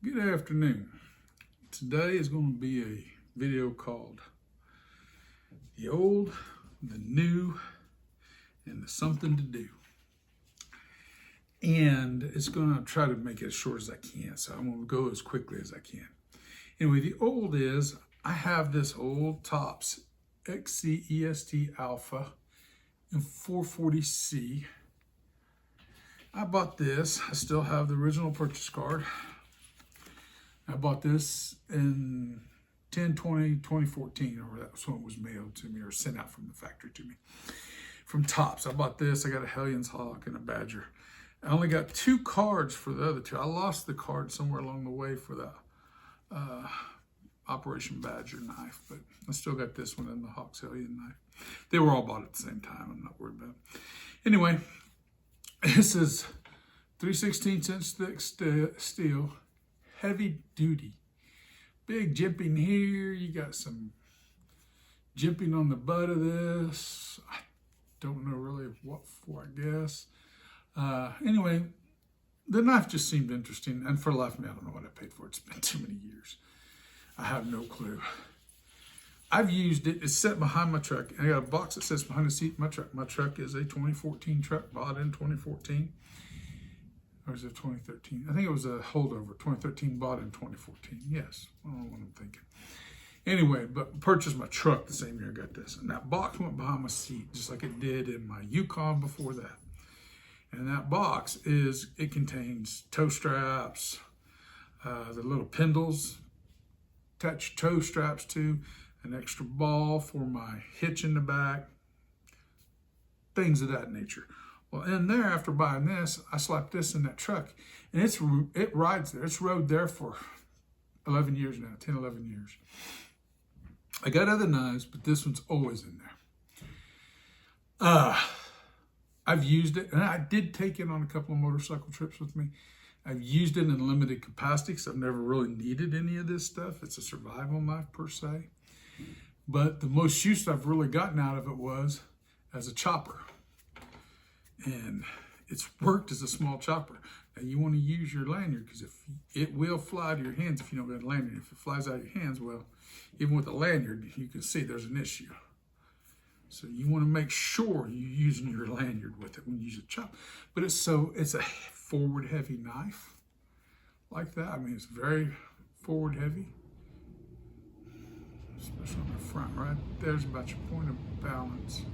Good afternoon. Today is going to be a video called The Old, the New, and the Something to Do. And it's going to try to make it as short as I can, so I'm going to go as quickly as I can. Anyway, the old is, I have this old Topps XCEST Alpha in 440C. I bought this. I still have the original purchase card. I bought this in 10/20/2014, or that's when it was mailed to me or sent out from the factory to me. From Topps, I bought this. I got a Hellions Hawk and a Badger. I only got 2 cards for the other 2. I lost the card somewhere along the way for the Operation Badger knife, but I still got this one and the Hawks Hellion knife. They were all bought at the same time. I'm not worried about it. Anyway, this is 3/16" thick steel. Heavy duty, big jimping here. You got some jimping on the butt of this. I don't know really what for, I guess. Anyway, the knife just seemed interesting, and for the life of me, I don't know what I paid for it. It's been too many years. I have no clue. I've used it. It's set behind my truck. I got a box that sits behind the seat of my truck. My truck is a 2014 truck, bought in 2014. Or was it 2013? I think it was a holdover. 2013, bought in 2014. Yes, I don't know what I'm thinking. Anyway, but purchased my truck the same year I got this. And that box went behind my seat, just like it did in my Yukon before that. And that box it contains toe straps, the little Pendles, attached toe straps to, an extra ball for my hitch in the back, things of that nature. Well, in there, after buying this, I slapped this in that truck, and it rides there. It's rode there for 11 years now, 10, 11 years. I got other knives, but this one's always in there. I've used it, and I did take it on a couple of motorcycle trips with me. I've used it in limited capacity because I've never really needed any of this stuff. It's a survival knife per se. But the most use I've really gotten out of it was as a chopper. And it's worked as a small chopper. Now you want to use your lanyard, because if it will fly out of your hands if you don't got a lanyard. If it flies out of your hands, well, even with a lanyard, you can see there's an issue. So you want to make sure you're using your lanyard with it when you use a chopper. But it's a forward heavy knife like that. I mean, it's very forward heavy, especially on the front. Right there's about your point of balance.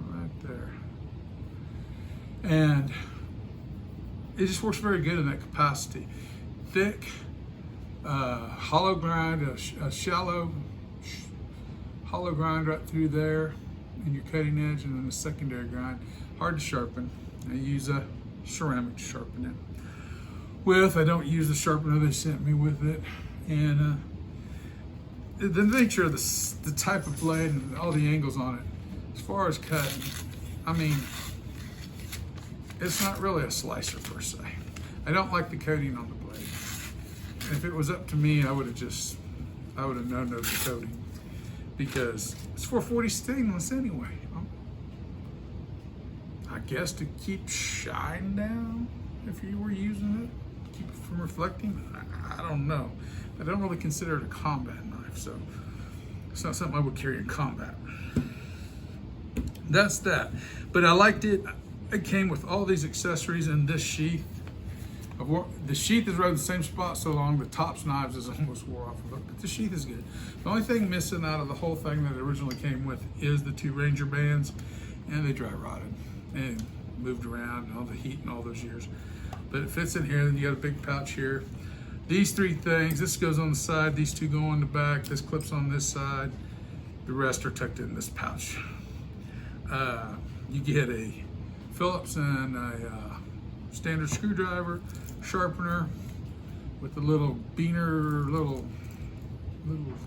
Right there. And it just works very good in that capacity. Thick, hollow grind, a shallow hollow grind right through there in your cutting edge, and then the secondary grind. Hard to sharpen. I use a ceramic to sharpen it. I don't use the sharpener they sent me with it. And the nature of the type of blade and all the angles on it, as far as cutting, I mean, it's not really a slicer per se. I don't like the coating on the blade. If it was up to me, I would have known the coating, because it's 440 stainless anyway. I guess to keep shine down, if you were using it, keep it from reflecting. I don't know. I don't really consider it a combat knife, so it's not something I would carry in combat. That's that. But I liked it. It came with all these accessories in this sheath. The sheath is rode the same spot so long, the Topps knives is almost wore off of it, but the sheath is good. The only thing missing out of the whole thing that it originally came with is the 2 Ranger bands, and they dry rotted and moved around and all the heat and all those years. But it fits in here. Then you got a big pouch here. These 3 things, this goes on the side, these 2 go on the back, this clips on this side, the rest are tucked in this pouch. You get a Phillips and a standard screwdriver, sharpener with a little little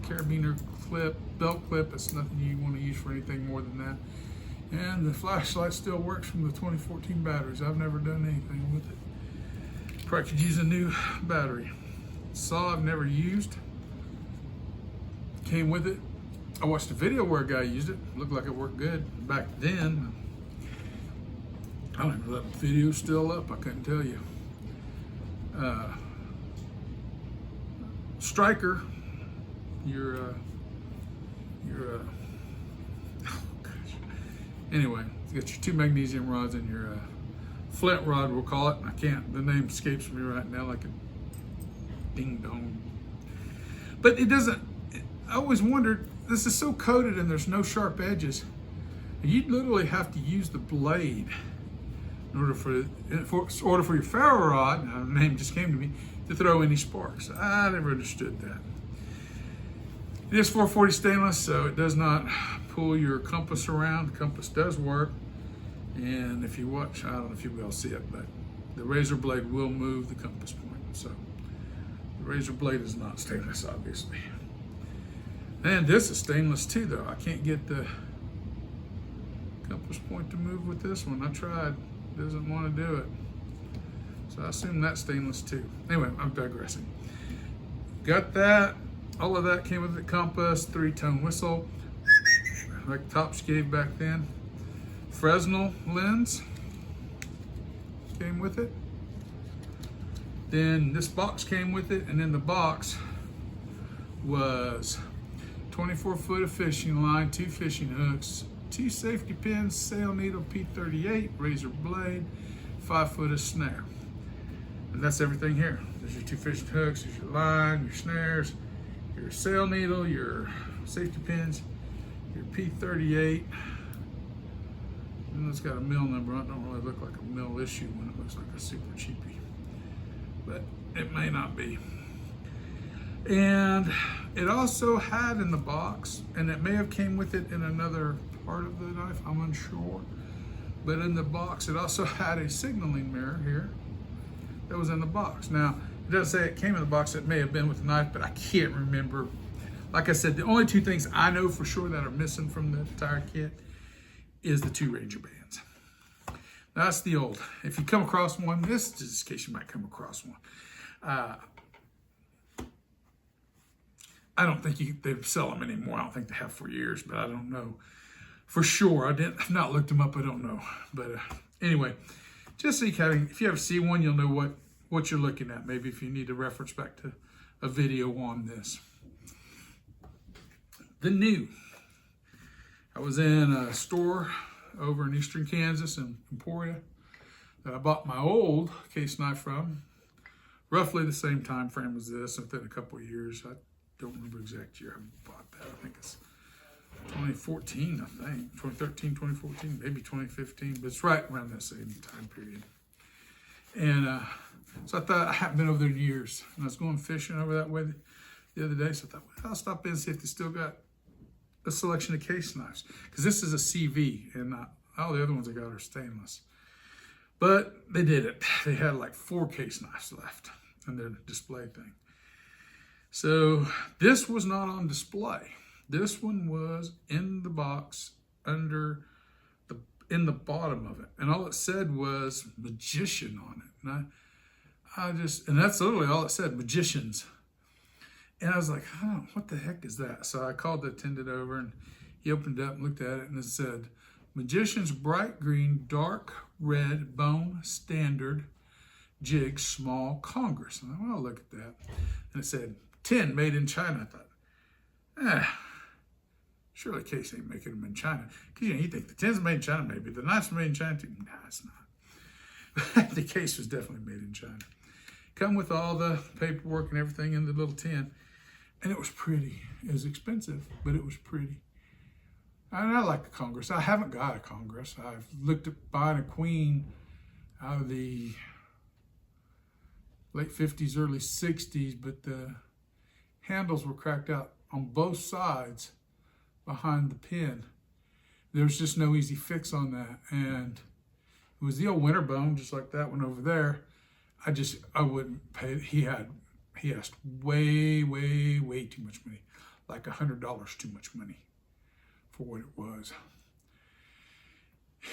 carabiner clip, belt clip. It's nothing you want to use for anything more than that. And the flashlight still works from the 2014 batteries. I've never done anything with it. Probably could use a new battery. Saw I've never used. Came with it. I watched a video where a guy used it. Looked like it worked good back then. I don't know if that video's still up. I couldn't tell you. striker, your oh gosh. Anyway, you got your 2 magnesium rods and your flint rod, we'll call it. The name escapes me right now, like a ding dong. But it doesn't, I always wondered, this is so coated and there's no sharp edges. You'd literally have to use the blade in order for your ferro rod, the name just came to me, to throw any sparks. I never understood that. It is 440 stainless, so it does not pull your compass around. The compass does work. And if you watch, I don't know if you will see it, but the razor blade will move the compass point. So the razor blade is not stainless, obviously. And this is stainless too, though. I can't get the compass point to move with this one. I tried, it doesn't want to do it. So I assume that's stainless too. Anyway, I'm digressing. Got that. All of that came with the compass, 3-tone whistle, like Topps gave back then. Fresnel lens came with it. Then this box came with it, and in the box was 24 foot of fishing line, 2 fishing hooks, 2 safety pins, sail needle P38, razor blade, 5 foot of snare. And that's everything here. There's your 2 fishing hooks, there's your line, your snares, your sail needle, your safety pins, your P38. And it's got a mill number on it. Don't really look like a mill issue when it looks like a super cheapie. But it may not be. And it also had in the box, and it may have came with it in another part of the knife, I'm unsure. But in the box, it also had a signaling mirror here that was in the box. Now, it doesn't say it came in the box. It may have been with the knife, but I can't remember. Like I said, the only 2 things I know for sure that are missing from the entire kit is the 2 Ranger bands. That's the old. If you come across one, this is just in case you might come across one. I don't think they sell them anymore. I don't think they have for years, but I don't know for sure. I've not looked them up. I don't know. But anyway, just so you if you ever see one, you'll know what you're looking at. Maybe if you need to reference back to a video on this. The new. I was in a store over in eastern Kansas in Emporia that I bought my old case knife from. Roughly the same time frame as this, within a couple of years. I don't remember exact year I bought that. I think it's 2014, I think. 2013, 2014, maybe 2015, but it's right around that same time period. And so I thought, I hadn't been over there in years. And I was going fishing over that way the other day, so I thought, well, I'll stop in and see if they still got a selection of case knives. Because this is a CV, and all the other ones I got are stainless. But they did it. They had like 4 case knives left in their display thing. So this was not on display. This one was in the box in the bottom of it. And all it said was Magician on it. And and that's literally all it said, Magicians. And I was like, oh, what the heck is that? So I called the attendant over, and he opened it up and looked at it, and it said, Magician's bright green, dark red bone standard jig small Congress. And I thought, well, I'll look at that. And it said, 10 made in China. I thought, surely Case ain't making them in China. Because you think the 10's made in China, maybe. The knife's made in China too. Nah, it's not. The case was definitely made in China. Come with all the paperwork and everything in the little tin. And it was pretty. It was expensive, but it was pretty. And I like the Congress. I haven't got a Congress. I've looked at buying a Queen out of the late 50s, early 60s, but the handles were cracked out on both sides behind the pin. There's just no easy fix on that. And it was the old Winterbone, just like that one over there. I wouldn't pay it. He asked way too much money, like $100 too much money for what it was.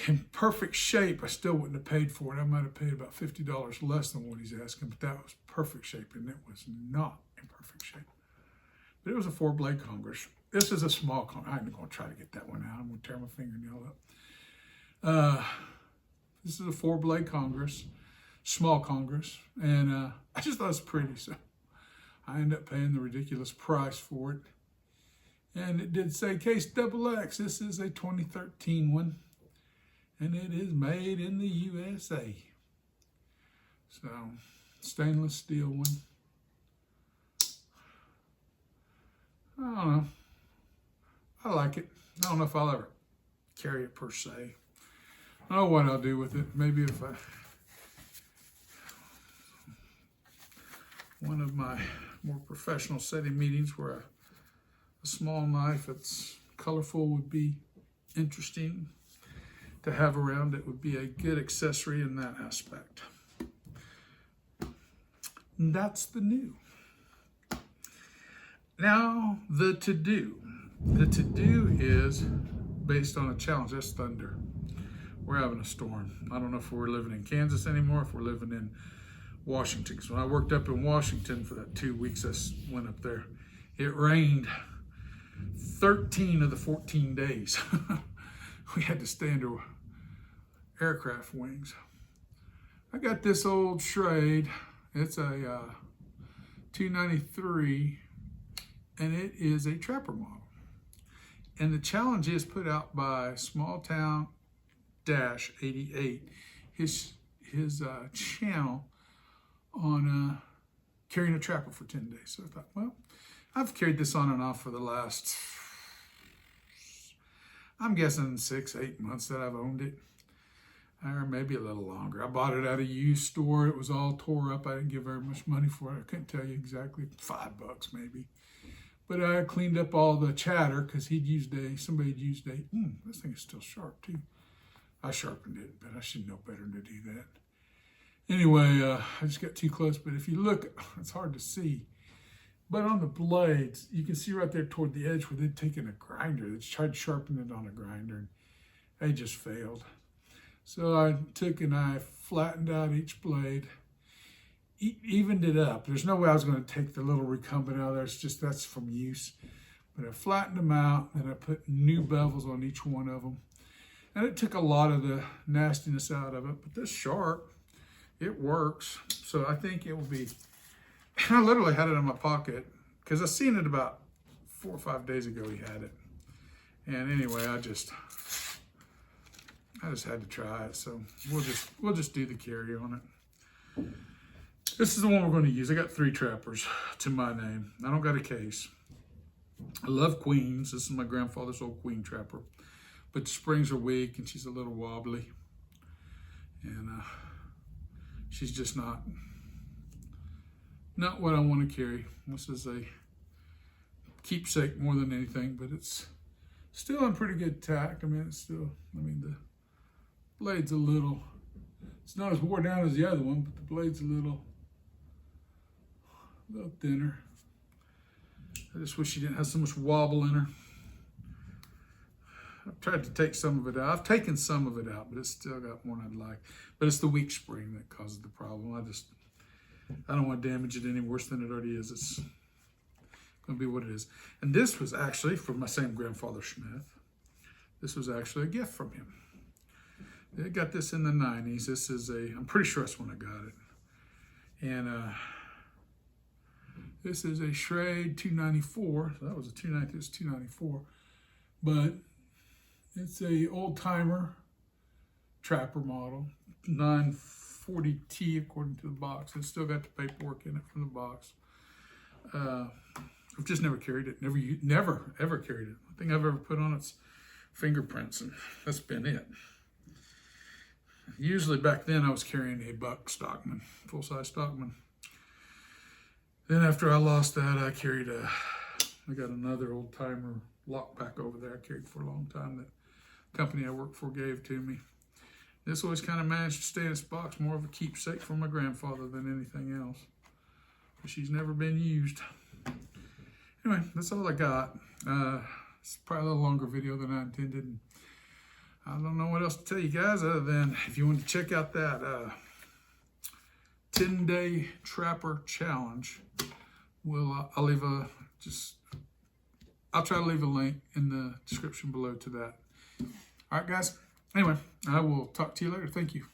In perfect shape, I still wouldn't have paid for it. I might have paid about $50 less than what he's asking, but that was perfect shape, and it was not in perfect shape. But it was a 4-blade Congress. This is a small Congress. I'm going to try to get that one out. I'm going to tear my fingernail up. This is a 4-blade Congress. small Congress, and I just thought it was pretty, so I ended up paying the ridiculous price for it. And it did say Case XX. This is a 2013 one, and it is made in the USA. So, stainless steel one. I don't know. I like it. I don't know if I'll ever carry it per se. I don't know what I'll do with it. Maybe if one of my more professional setting meetings where a small knife that's colorful would be interesting to have around. It would be a good accessory in that aspect. And that's the new. Now, the to-do. The to-do is based on a challenge. That's thunder. We're having a storm. I don't know if we're living in Kansas anymore, if we're living in Washington. Because when I worked up in Washington for that 2 weeks I went up there, it rained 13 of the 14 days. We had to stay under aircraft wings. I got this old Schrade. It's a 293, and it is a trapper model. And the challenge is put out by Small Town Dash 88, his channel on carrying a trapper for 10 days. So I thought, well, I've carried this on and off for the last, I'm guessing 6-8 months that I've owned it, or maybe a little longer. I bought it at a used store. It was all tore up. I didn't give very much money for it. I couldn't tell you exactly, $5 maybe. But I cleaned up all the chatter because somebody had used this thing is still sharp too. I sharpened it, but I should know better than to do that. Anyway, I just got too close, but if you look, it's hard to see. But on the blades, you can see right there toward the edge where they'd taken a grinder. They tried to sharpen it on a grinder, and they just failed. So I took a knife, flattened out each blade, evened it up. There's no way I was going to take the little recumbent out of there. It's just that's from use. But I flattened them out, and I put new bevels on each one of them. And it took a lot of the nastiness out of it. But this sharp, it works. So I think it will be... I literally had it in my pocket because I seen it about 4 or 5 days ago. He had it. And anyway, I just had to try it. So we'll just do the carry on it. This is the one we're going to use. I got 3 trappers to my name. I don't got a case. I love queens. This is my grandfather's old queen trapper. But the springs are weak and she's a little wobbly. And she's just not what I want to carry. This is a keepsake more than anything, but it's still in pretty good tack. The blade's a little, it's not as wore down as the other one, but the blade's a little thinner. I just wish she didn't have so much wobble in her. I've tried to take some of it out. I've taken some of it out, but it's still got more than I'd like. But it's the weak spring that causes the problem. I don't want to damage it any worse than it already is. It's going to be what it is. And this was actually from my same grandfather Smith. This was actually a gift from him. They got this in the 90s. This is I'm pretty sure that's when I got it. And this is a Schrade 294. So that was a 290, this is 294. But it's a old timer trapper model, 940T according to the box. It's still got the paperwork in it from the box. I've just never carried it. Never ever carried it. The thing I've ever put on it's fingerprints, and that's been it. Usually back then I was carrying a Buck Stockman, full-size Stockman. Then after I lost that, I got another old timer lock pack over there I carried for a long time that the company I worked for gave to me. This always kind of managed to stay in its box, more of a keepsake from my grandfather than anything else. But she's never been used. Anyway, that's all I got. It's probably a little longer video than I intended. I don't know what else to tell you guys other than if you want to check out that 10-day trapper challenge, I'll try to leave a link in the description below to that. All right, guys. Anyway, I will talk to you later. Thank you.